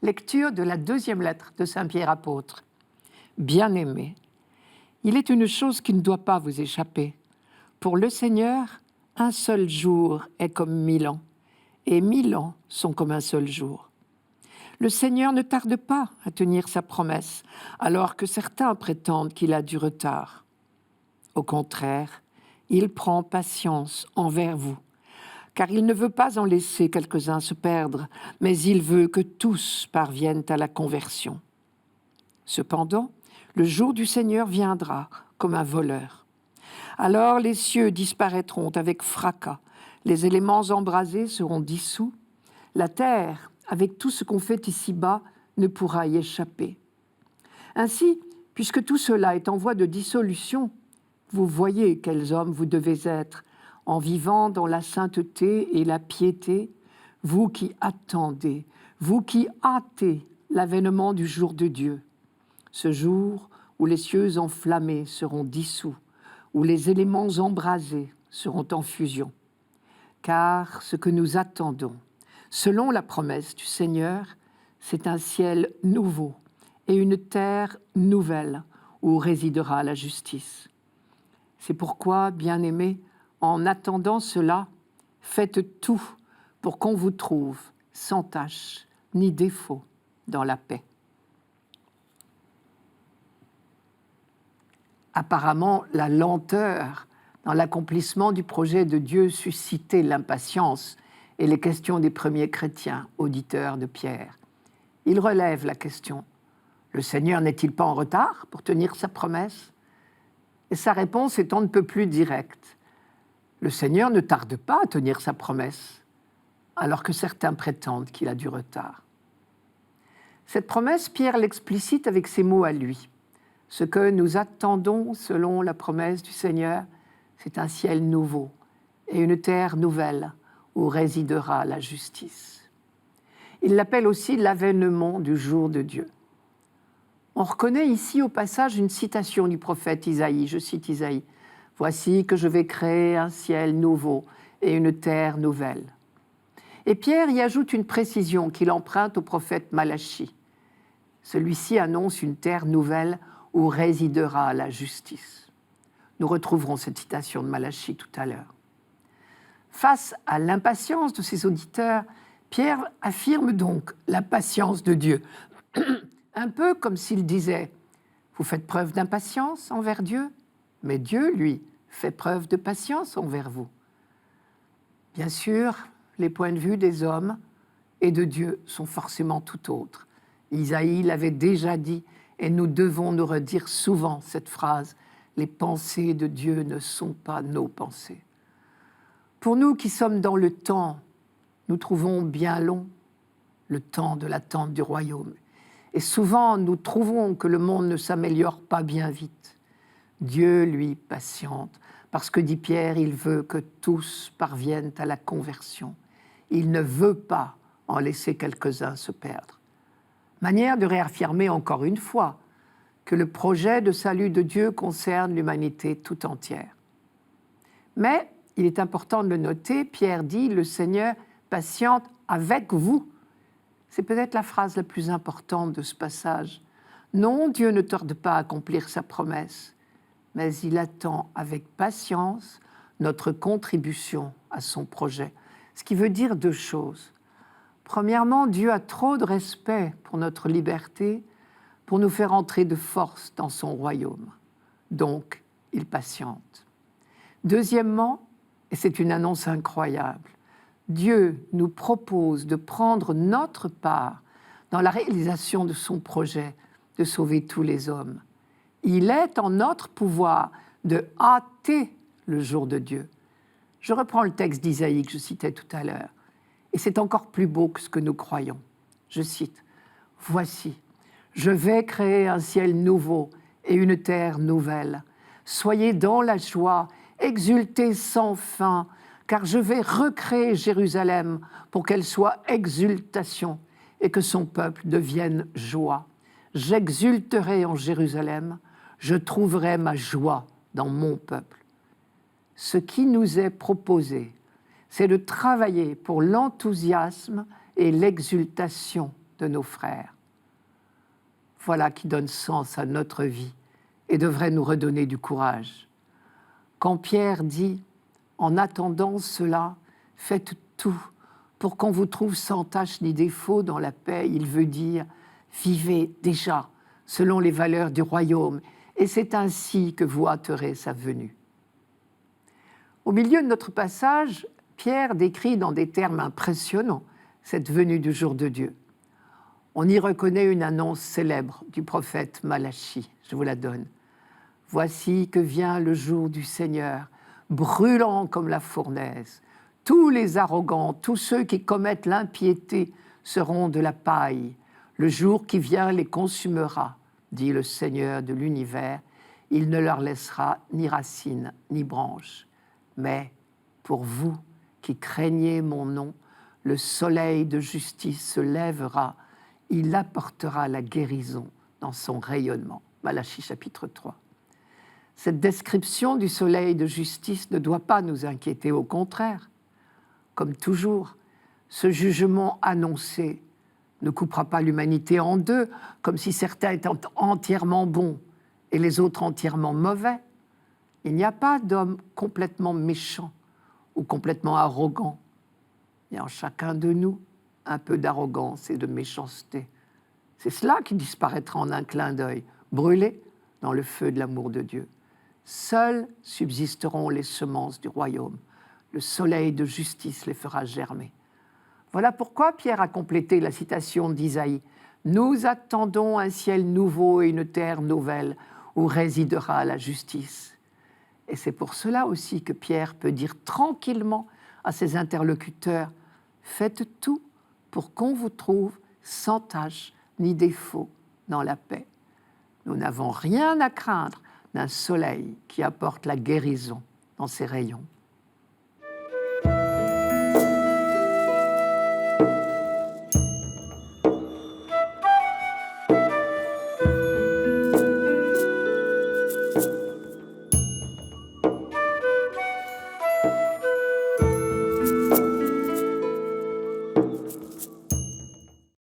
Lecture de la deuxième lettre de Saint Pierre apôtre. Bien-aimés, il est une chose qui ne doit pas vous échapper. Pour le Seigneur, un seul jour est comme 1000 ans, et 1000 ans sont comme un seul jour. Le Seigneur ne tarde pas à tenir sa promesse, alors que certains prétendent qu'il a du retard. Au contraire, il prend patience envers vous, car il ne veut pas en laisser quelques-uns se perdre, mais il veut que tous parviennent à la conversion. Cependant, le jour du Seigneur viendra comme un voleur. Alors les cieux disparaîtront avec fracas, les éléments embrasés seront dissous, la terre, avec tout ce qu'on fait ici-bas, ne pourra y échapper. Ainsi, puisque tout cela est en voie de dissolution, vous voyez quels hommes vous devez être, en vivant dans la sainteté et la piété, vous qui attendez, vous qui hâtez l'avènement du jour de Dieu. Ce jour où les cieux enflammés seront dissous, où les éléments embrasés seront en fusion. Car ce que nous attendons, selon la promesse du Seigneur, c'est un ciel nouveau et une terre nouvelle où résidera la justice. C'est pourquoi, bien-aimés, en attendant cela, faites tout pour qu'on vous trouve sans tache ni défaut dans la paix. Apparemment, la lenteur dans l'accomplissement du projet de Dieu suscitait l'impatience et les questions des premiers chrétiens, auditeurs de Pierre. Il relève la question. Le Seigneur n'est-il pas en retard pour tenir sa promesse ? Et sa réponse est on ne peut plus directe. Le Seigneur ne tarde pas à tenir sa promesse, alors que certains prétendent qu'il a du retard. Cette promesse, Pierre l'explicite avec ces mots à lui. Ce que nous attendons selon la promesse du Seigneur, c'est un ciel nouveau et une terre nouvelle où résidera la justice. Il l'appelle aussi l'avènement du jour de Dieu. On reconnaît ici au passage une citation du prophète Isaïe, je cite Isaïe, « Voici que je vais créer un ciel nouveau et une terre nouvelle ». Et Pierre y ajoute une précision qu'il emprunte au prophète Malachie. Celui-ci annonce une terre nouvelle où résidera la justice. Nous retrouverons cette citation de Malachie tout à l'heure. Face à l'impatience de ses auditeurs, Pierre affirme donc la patience de Dieu. Un peu comme s'il disait « Vous faites preuve d'impatience envers Dieu, mais Dieu, lui, fait preuve de patience envers vous. » Bien sûr, les points de vue des hommes et de Dieu sont forcément tout autres. Isaïe l'avait déjà dit et nous devons nous redire souvent cette phrase « Les pensées de Dieu ne sont pas nos pensées ». Pour nous qui sommes dans le temps, nous trouvons bien long le temps de l'attente du royaume. Et souvent, nous trouvons que le monde ne s'améliore pas bien vite. Dieu, lui, patiente, parce que, dit Pierre, il veut que tous parviennent à la conversion. Il ne veut pas en laisser quelques-uns se perdre. Manière de réaffirmer encore une fois que le projet de salut de Dieu concerne l'humanité tout entière. Mais, il est important de le noter, Pierre dit « Le Seigneur patiente avec vous ». C'est peut-être la phrase la plus importante de ce passage. Non, Dieu ne tarde pas à accomplir sa promesse, mais il attend avec patience notre contribution à son projet. Ce qui veut dire deux choses. Premièrement, Dieu a trop de respect pour notre liberté pour nous faire entrer de force dans son royaume. Donc, il patiente. Deuxièmement, et c'est une annonce incroyable, Dieu nous propose de prendre notre part dans la réalisation de son projet de sauver tous les hommes. Il est en notre pouvoir de hâter le jour de Dieu. Je reprends le texte d'Isaïe que je citais tout à l'heure, et c'est encore plus beau que ce que nous croyons. Je cite, « Voici, je vais créer un ciel nouveau et une terre nouvelle. Soyez dans la joie, exultez sans fin, car je vais recréer Jérusalem pour qu'elle soit exultation et que son peuple devienne joie. J'exulterai en Jérusalem, je trouverai ma joie dans mon peuple. » Ce qui nous est proposé, c'est de travailler pour l'enthousiasme et l'exultation de nos frères. Voilà qui donne sens à notre vie et devrait nous redonner du courage. Quand Pierre dit « En attendant cela, faites tout pour qu'on vous trouve sans tache ni défaut dans la paix », il veut dire « Vivez déjà selon les valeurs du royaume et c'est ainsi que vous hâterez sa venue ». Au milieu de notre passage, Pierre décrit dans des termes impressionnants cette venue du jour de Dieu. On y reconnaît une annonce célèbre du prophète Malachie. Je vous la donne. « Voici que vient le jour du Seigneur, brûlant comme la fournaise. Tous les arrogants, tous ceux qui commettent l'impiété seront de la paille. Le jour qui vient les consumera, dit le Seigneur de l'univers. Il ne leur laissera ni racines ni branches. Mais pour vous qui craignez mon nom, le soleil de justice se lèvera. Il apportera la guérison dans son rayonnement. » Malachie chapitre 3. Cette description du soleil de justice ne doit pas nous inquiéter, au contraire. Comme toujours, ce jugement annoncé ne coupera pas l'humanité en deux, comme si certains étaient entièrement bons et les autres entièrement mauvais. Il n'y a pas d'homme complètement méchant ou complètement arrogant. Il y a en chacun de nous un peu d'arrogance et de méchanceté. C'est cela qui disparaîtra en un clin d'œil, brûlé dans le feu de l'amour de Dieu. Seules subsisteront les semences du royaume. Le soleil de justice les fera germer. Voilà pourquoi Pierre a complété la citation d'Isaïe. « Nous attendons un ciel nouveau et une terre nouvelle où résidera la justice. » Et c'est pour cela aussi que Pierre peut dire tranquillement à ses interlocuteurs « Faites tout pour qu'on vous trouve sans tache ni défaut dans la paix. Nous n'avons rien à craindre d'un soleil qui apporte la guérison dans ses rayons. »